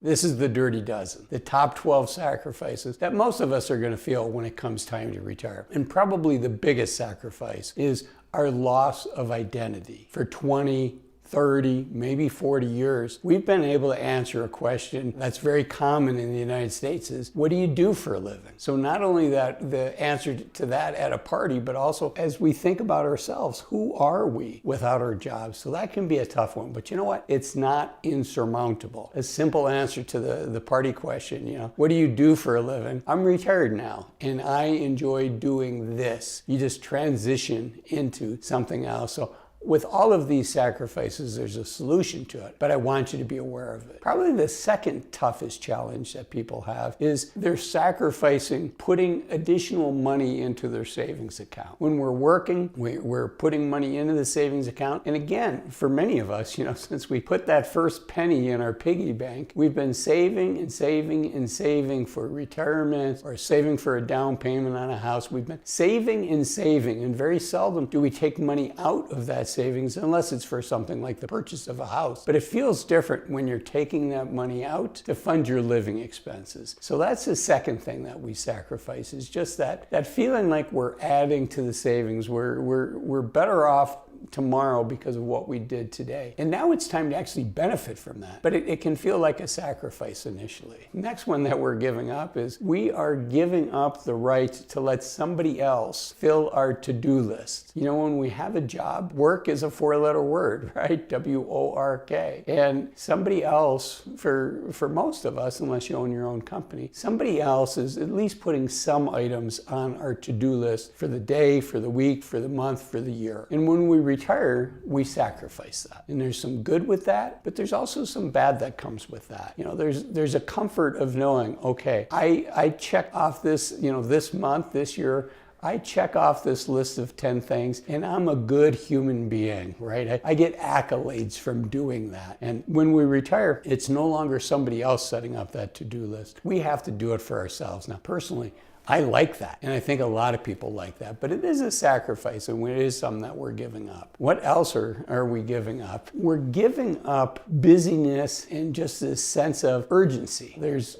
This is the Dirty Dozen, the top 12 sacrifices that most of us are going to feel when it comes time to retire. And probably the biggest sacrifice is our loss of identity. For 20, 30, maybe 40 years, we've been able to answer a question that's very common in the United States is, what do you do for a living? So not only that, the answer to that at a party, but also as we think about ourselves, who are we without our jobs? So that can be a tough one, but you know what? It's not insurmountable. A simple answer to the party question, what do you do for a living? I'm retired now and I enjoy doing this. You just transition into something else. So with all of these sacrifices, there's a solution to it, but I want you to be aware of it. Probably the second toughest challenge that people have is they're sacrificing putting additional money into their savings account. When we're working, we're putting money into the savings account. And again, for many of us, since we put that first penny in our piggy bank, we've been saving and saving and saving for retirement or saving for a down payment on a house. We've been saving, and very seldom do we take money out of that savings unless it's for something like the purchase of a house. But it feels different when you're taking that money out to fund your living expenses. So that's the second thing that we sacrifice, is just that feeling like we're adding to the savings. We're better off tomorrow because of what we did today. And now it's time to actually benefit from that. But it can feel like a sacrifice initially. Next one that we're giving up is we are giving up the right to let somebody else fill our to-do list. When we have a job, work is a four-letter word, right? W-O-R-K. And somebody else, for most of us, unless you own your own company, somebody else is at least putting some items on our to-do list for the day, for the week, for the month, for the year. And when we retire, we sacrifice that. And there's some good with that, but there's also some bad that comes with that. There's a comfort of knowing, okay, I check off this, this month, this year, I check off this list of 10 things and I'm a good human being, right? I get accolades from doing that. And when we retire, it's no longer somebody else setting up that to-do list. We have to do it for ourselves. Now, personally, I like that, and I think a lot of people like that, but it is a sacrifice, and it is something that we're giving up. What else are we giving up? We're giving up busyness and just this sense of urgency. There's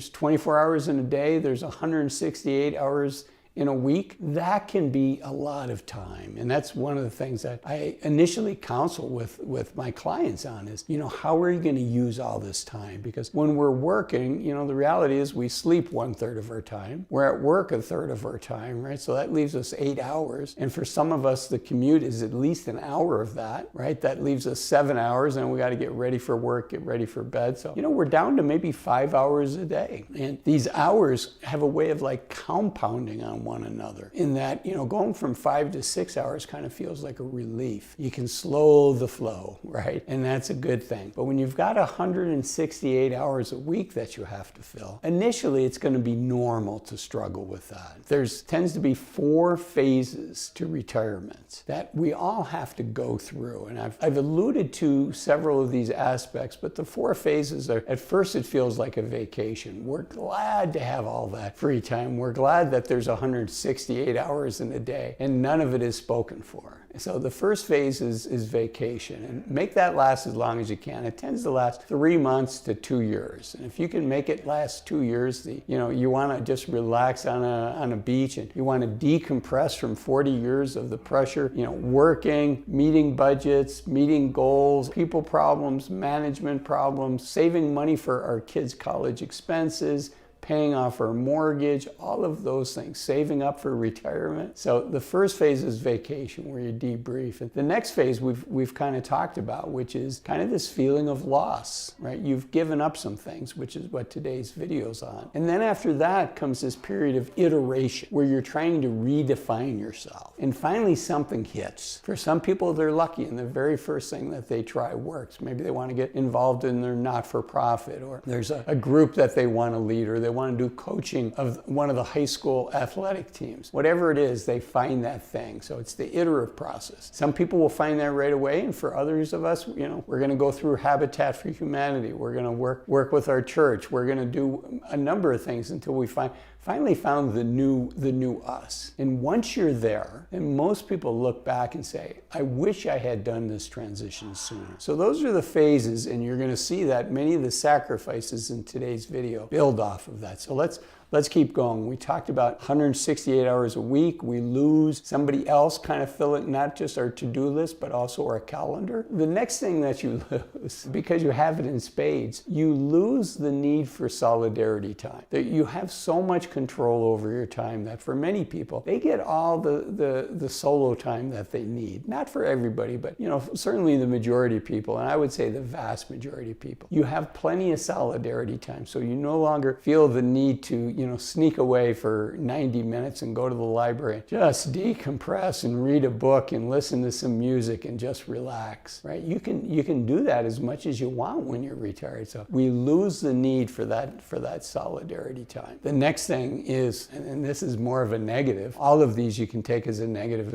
24 hours in a day, there's 168 hours in a week. That can be a lot of time. And that's one of the things that I initially counsel with my clients on is, how are you going to use all this time? Because when we're working, the reality is we sleep 1/3 of our time. We're at work 1/3 of our time, right? So that leaves us 8 hours. And for some of us, the commute is at least an hour of that, right? That leaves us 7 hours, and we got to get ready for work, get ready for bed. So, we're down to maybe 5 hours a day. And these hours have a way of compounding on one another, in that, going from 5 to 6 hours kind of feels like a relief. You can slow the flow, right? And that's a good thing. But when you've got 168 hours a week that you have to fill, initially it's going to be normal to struggle with that. Tends to be 4 phases to retirement that we all have to go through. And I've alluded to several of these aspects, but the 4 phases are, at first it feels like a vacation. We're glad to have all that free time. We're glad that there's 168 hours in a day, and none of it is spoken for. So the first phase is vacation, and make that last as long as you can. It tends to last 3 months to 2 years. And if you can make it last 2 years, you want to just relax on a beach, and you want to decompress from 40 years of the pressure, working, meeting budgets, meeting goals, people problems, management problems, saving money for our kids' college expenses, paying off our mortgage, all of those things, saving up for retirement. So the first phase is vacation, where you debrief. And the next phase we've kind of talked about, which is kind of this feeling of loss, right? You've given up some things, which is what today's video's on. And then after that comes this period of iteration, where you're trying to redefine yourself. And finally something hits. For some people, they're lucky and the very first thing that they try works. Maybe they want to get involved in their not-for-profit, or there's a group that they want to lead, or They want to do coaching of one of the high school athletic teams. Whatever it is, they find that thing. So it's the iterative process. Some people will find that right away, and for others of us, we're going to go through Habitat for Humanity. We're going to work with our church. We're going to do a number of things until we finally found the new us. And once you're there, and most people look back and say, I wish I had done this transition sooner. So those are the phases, and you're going to see that many of the sacrifices in today's video build off of that. So let's keep going. We talked about 168 hours a week. We lose somebody else kind of fill it, not just our to-do list, but also our calendar. The next thing that you lose, because you have it in spades, you lose the need for solidarity time. That you have so much control over your time that for many people, they get all the solo time that they need. Not for everybody, but certainly the majority of people, and I would say the vast majority of people. You have plenty of solidarity time, so you no longer feel the need to sneak away for 90 minutes and go to the library, just decompress and read a book and listen to some music and just relax, right? You can do that as much as you want when you're retired. So we lose the need for that solidarity time. The next thing is, and this is more of a negative, all of these you can take as a negative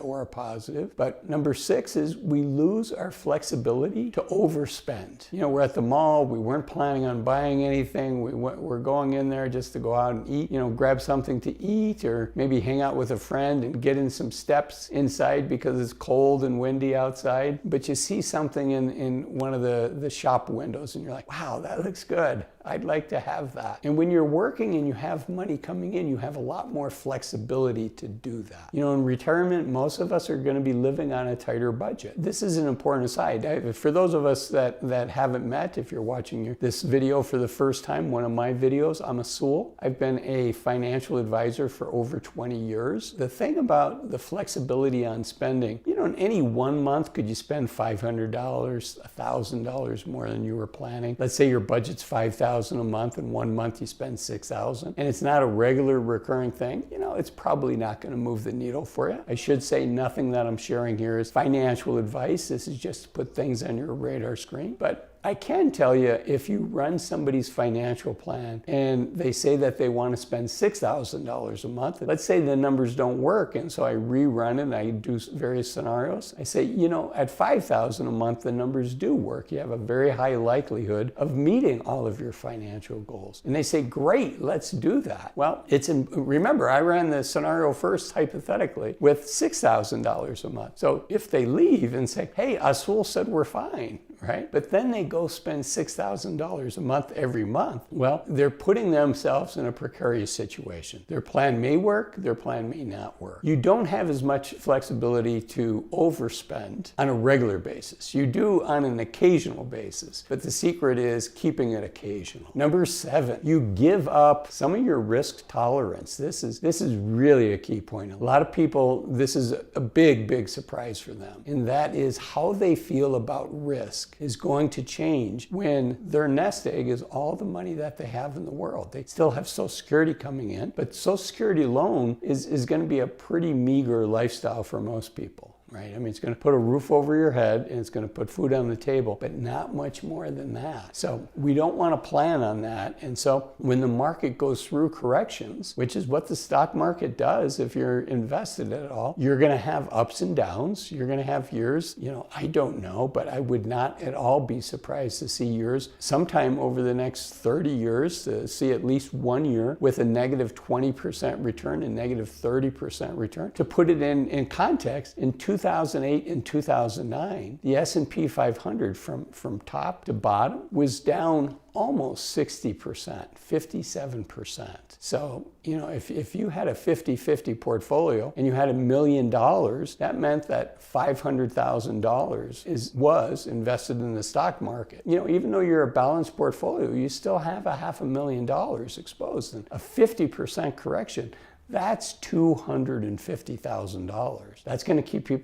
or a positive, but number 6 is we lose our flexibility to overspend. We're at the mall, we weren't planning on buying anything, we're going in there just to go out and eat, grab something to eat, or maybe hang out with a friend and get in some steps inside because it's cold and windy outside. But you see something in one of the shop windows and you're like, wow, that looks good. I'd like to have that. And when you're working and you have money coming in, you have a lot more flexibility to do that. In retirement, most of us are going to be living on a tighter budget. This is an important aside. For those of us that haven't met, if you're watching this video for the first time, one of my videos, I'm Azul. I've been a financial advisor for over 20 years. The thing about the flexibility on spending, in any one month, could you spend $500, $1,000 more than you were planning? Let's say your budget's $5,000 a month, and 1 month you spend $6,000, and it's not a regular recurring thing, it's probably not going to move the needle for you. I should say nothing that I'm sharing here is financial advice. This is just to put things on your radar screen. But I can tell you, if you run somebody's financial plan and they say that they want to spend $6,000 a month, let's say the numbers don't work, and so I rerun it and I do various scenarios. I say, at $5,000 a month, the numbers do work. You have a very high likelihood of meeting all of your financial goals. And they say, great, let's do that. Well, remember, I ran the scenario first, hypothetically, with $6,000 a month. So if they leave and say, hey, Azul said we're fine, right? But then they go spend $6,000 a month every month. Well, they're putting themselves in a precarious situation. Their plan may work, their plan may not work. You don't have as much flexibility to overspend on a regular basis. You do on an occasional basis, but the secret is keeping it occasional. Number 7, you give up some of your risk tolerance. This is really a key point. A lot of people, this is a big surprise for them, and that is how they feel about risk is going to change when their nest egg is all the money that they have in the world. They still have Social Security coming in, but Social Security alone is going to be a pretty meager lifestyle for most people. Right? I mean, it's going to put a roof over your head and it's going to put food on the table, but not much more than that. So we don't want to plan on that. And so when the market goes through corrections, which is what the stock market does if you're invested at all, you're going to have ups and downs. You're going to have years, I don't know, but I would not at all be surprised to see years sometime over the next 30 years, to see at least 1 year with a negative 20% return and negative 30% return. To put it in context, in 2008 and 2009, the S&P 500 from top to bottom was down almost 60%, 57%. So, if you had a 50-50 portfolio and you had $1 million, that meant that $500,000 was invested in the stock market. Even though you're a balanced portfolio, you still have $500,000 exposed. And a 50% correction, that's $250,000. That's going to keep a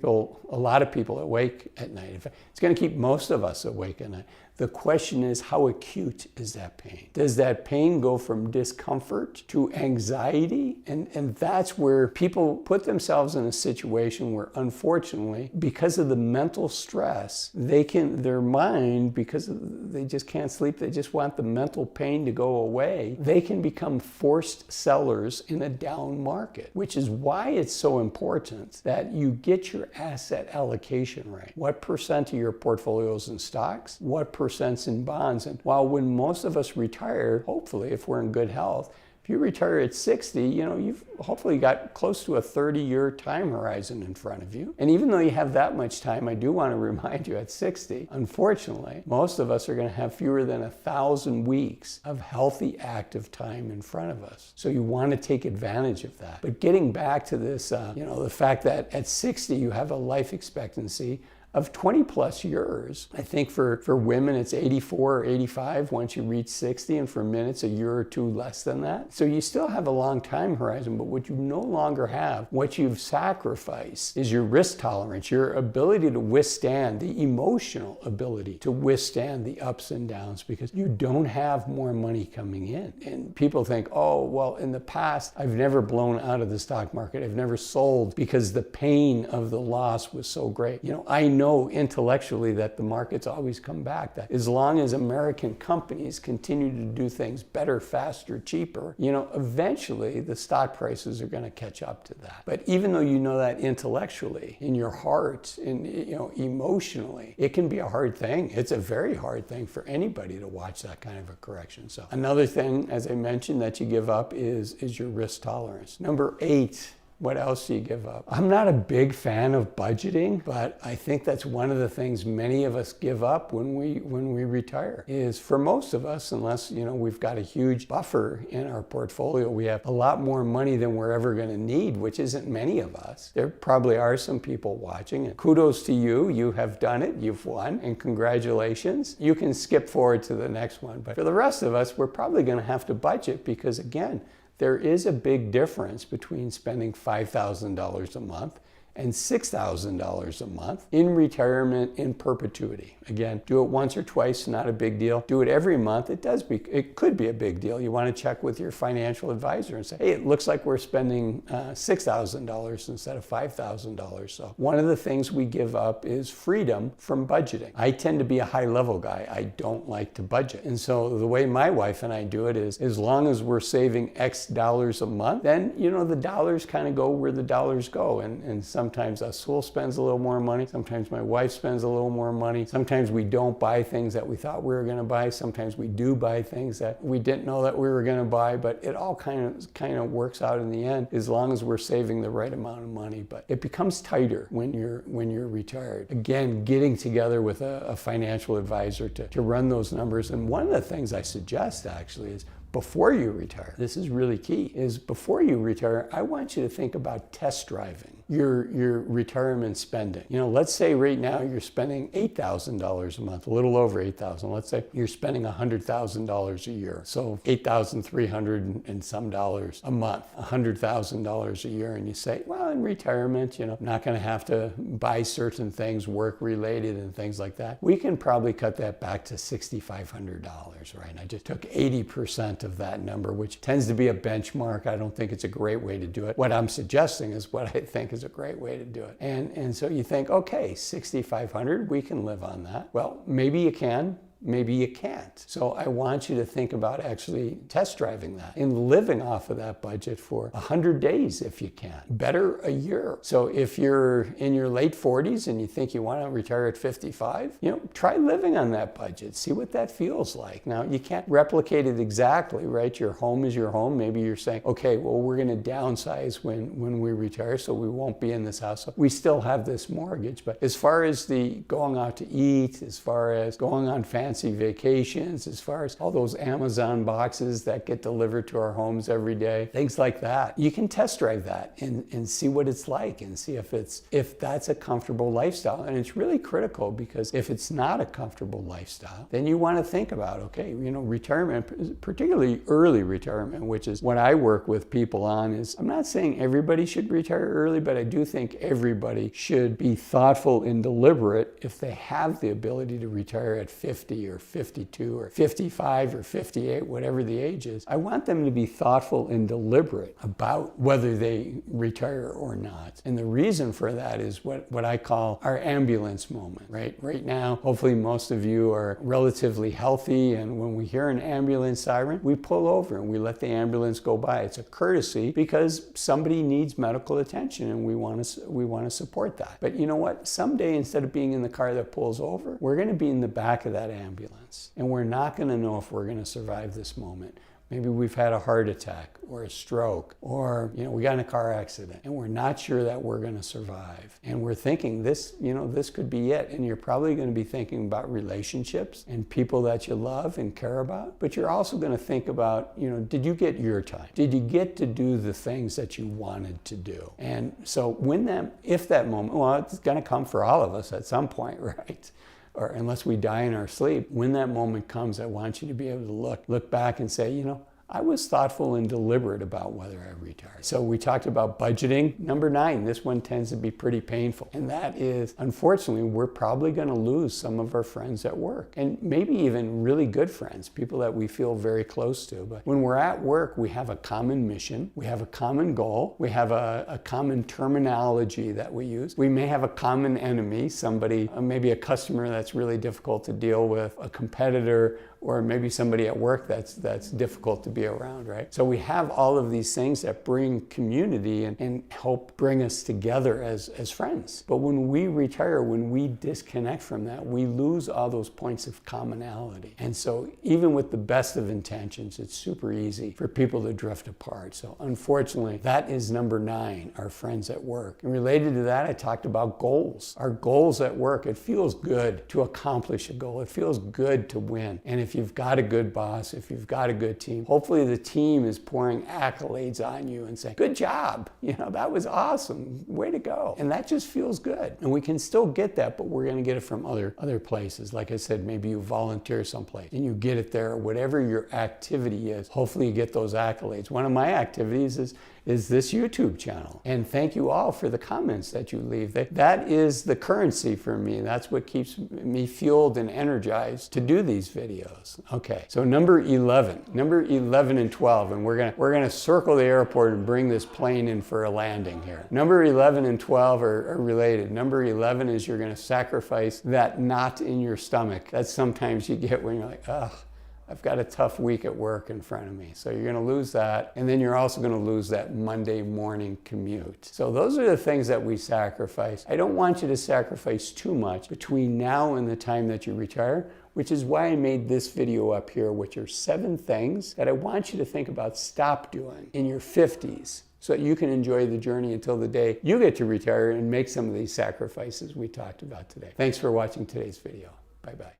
lot of people awake at night. It's going to keep most of us awake at night. The question is, how acute is that pain? Does that pain go from discomfort to anxiety? And that's where people put themselves in a situation where, unfortunately, because of the mental stress, their mind, because they just can't sleep, they just want the mental pain to go away, they can become forced sellers in a down market, which is why it's so important that you get your asset allocation right. What percent of your portfolio is in stocks? What percent's in bonds? And while when most of us retire, hopefully, if we're in good health, if you retire at 60, you've hopefully got close to a 30-year time horizon in front of you. And even though you have that much time, I do want to remind you at 60, unfortunately, most of us are going to have fewer than 1,000 weeks of healthy, active time in front of us. So you want to take advantage of that. But getting back to this, the fact that at 60 you have a life expectancy of 20 plus years. I think for women it's 84 or 85 once you reach 60, and for men it's a year or two less than that. So you still have a long time horizon, but what you no longer have, what you've sacrificed, is your risk tolerance, your ability to withstand, the emotional ability to withstand the ups and downs, because you don't have more money coming in. And people think, oh, well, in the past I've never blown out of the stock market, I've never sold because the pain of the loss was so great. I know intellectually that the markets always come back, that as long as American companies continue to do things better, faster, cheaper, eventually the stock prices are going to catch up to that. But even though you know that intellectually, in your heart, and emotionally, it can be a hard thing. It's a very hard thing for anybody to watch that kind of a correction. So another thing, as I mentioned, that you give up is your risk tolerance. Number 8. What else do you give up? I'm not a big fan of budgeting, but I think that's one of the things many of us give up when we retire. Is for most of us, unless we've got a huge buffer in our portfolio, we have a lot more money than we're ever going to need, which isn't many of us. There probably are some people watching, and kudos to you. You have done it. You've won, and congratulations. You can skip forward to the next one. But for the rest of us, we're probably going to have to budget, because again, there is a big difference between spending $5,000 a month and $6,000 a month in retirement in perpetuity. Again, do it once or twice, not a big deal. Do it every month, it could be a big deal. You want to check with your financial advisor and say, hey, it looks like we're spending $6,000 instead of $5,000. So one of the things we give up is freedom from budgeting. I tend to be a high-level guy. I don't like to budget. And so the way my wife and I do it is, as long as we're saving X dollars a month, then, the dollars kind of go where the dollars go. And sometimes Azul spends a little more money. Sometimes my wife spends a little more money. Sometimes we don't buy things that we thought we were going to buy. Sometimes we do buy things that we didn't know that we were going to buy. But it all kind of works out in the end, as long as we're saving the right amount of money. But it becomes tighter when you're retired. Again, getting together with a financial advisor to run those numbers. And one of the things I suggest actually is, before you retire, this is really key, is before you retire, I want you to think about test driving your retirement spending. Let's say right now you're spending $8,000 a month, a little over $8,000. Let's say you're spending $100,000 a year. So $8,300 and some dollars a month, $100,000 a year. And you say, well, in retirement, I'm not going to have to buy certain things, work related and things like that. We can probably cut that back to $6,500, right? And I just took 80% of that number, which tends to be a benchmark. I don't think it's a great way to do it. What I'm suggesting is what I think is a great way to do it. And so you think, okay, $6,500, we can live on that. Well, maybe you can. Maybe you can't. So I want you to think about actually test driving that and living off of that budget for 100 days if you can. Better a year. So if you're in your late 40s and you think you want to retire at 55, try living on that budget. See what that feels like. Now, you can't replicate it exactly, right? Your home is your home. Maybe you're saying, okay, well, we're going to downsize when we retire, so we won't be in this house. So we still have this mortgage. But as far as the going out to eat, as far as going on fancy vacations, as far as all those Amazon boxes that get delivered to our homes every day, things like that, you can test drive that and see what it's like, and see if that's a comfortable lifestyle. And it's really critical, because if it's not a comfortable lifestyle, then you want to think about, okay, retirement, particularly early retirement, which is what I work with people on. Is I'm not saying everybody should retire early, but I do think everybody should be thoughtful and deliberate if they have the ability to retire at 50 50 or 52 or 55 or 58, whatever the age is, I want them to be thoughtful and deliberate about whether they retire or not. And the reason for that is what I call our ambulance moment, right? Right now, hopefully most of you are relatively healthy, and when we hear an ambulance siren, we pull over and we let the ambulance go by. It's a courtesy because somebody needs medical attention, and we want to support that. But you know what? Someday, instead of being in the car that pulls over, we're going to be in the back of that ambulance, and we're not going to know if we're going to survive this moment. Maybe we've had a heart attack or a stroke, or we got in a car accident and we're not sure that we're going to survive. And we're thinking this could be it. And you're probably going to be thinking about relationships and people that you love and care about. But you're also going to think about, did you get your time? Did you get to do the things that you wanted to do? And so if that moment, well, it's going to come for all of us at some point, right? Or unless we die in our sleep, when that moment comes, I want you to be able to look back and say, I was thoughtful and deliberate about whether I retired. So we talked about budgeting. Number 9, this one tends to be pretty painful. And that is, unfortunately, we're probably going to lose some of our friends at work. And maybe even really good friends, people that we feel very close to. But when we're at work, we have a common mission. We have a common goal. We have a common terminology that we use. We may have a common enemy, somebody, maybe a customer that's really difficult to deal with, a competitor, or maybe somebody at work that's difficult to be around, right? So we have all of these things that bring community and help bring us together as friends. But when we retire, when we disconnect from that, we lose all those points of commonality. And so even with the best of intentions, it's super easy for people to drift apart. So unfortunately, that is number 9, our friends at work. And related to that, I talked about goals. Our goals at work, it feels good to accomplish a goal. It feels good to win. And if you've got a good boss, if you've got a good team, hopefully the team is pouring accolades on you and saying, good job, that was awesome, way to go. And that just feels good. And we can still get that, but we're going to get it from other places. Like I said, maybe you volunteer someplace and you get it there, whatever your activity is, hopefully you get those accolades. One of my activities is this YouTube channel. And thank you all for the comments that you leave. That is the currency for me. That's what keeps me fueled and energized to do these videos. Okay, so number 11 and 12, and we're gonna circle the airport and bring this plane in for a landing here. Number 11 and 12 are related. Number 11 is you're gonna sacrifice that knot in your stomach that sometimes you get when you're like, ugh, I've got a tough week at work in front of me. So you're going to lose that. And then you're also going to lose that Monday morning commute. So those are the things that we sacrifice. I don't want you to sacrifice too much between now and the time that you retire, which is why I made this video up here, which are 7 things that I want you to think about stop doing in your 50s. So that you can enjoy the journey until the day you get to retire and make some of these sacrifices we talked about today. Thanks for watching today's video. Bye-bye.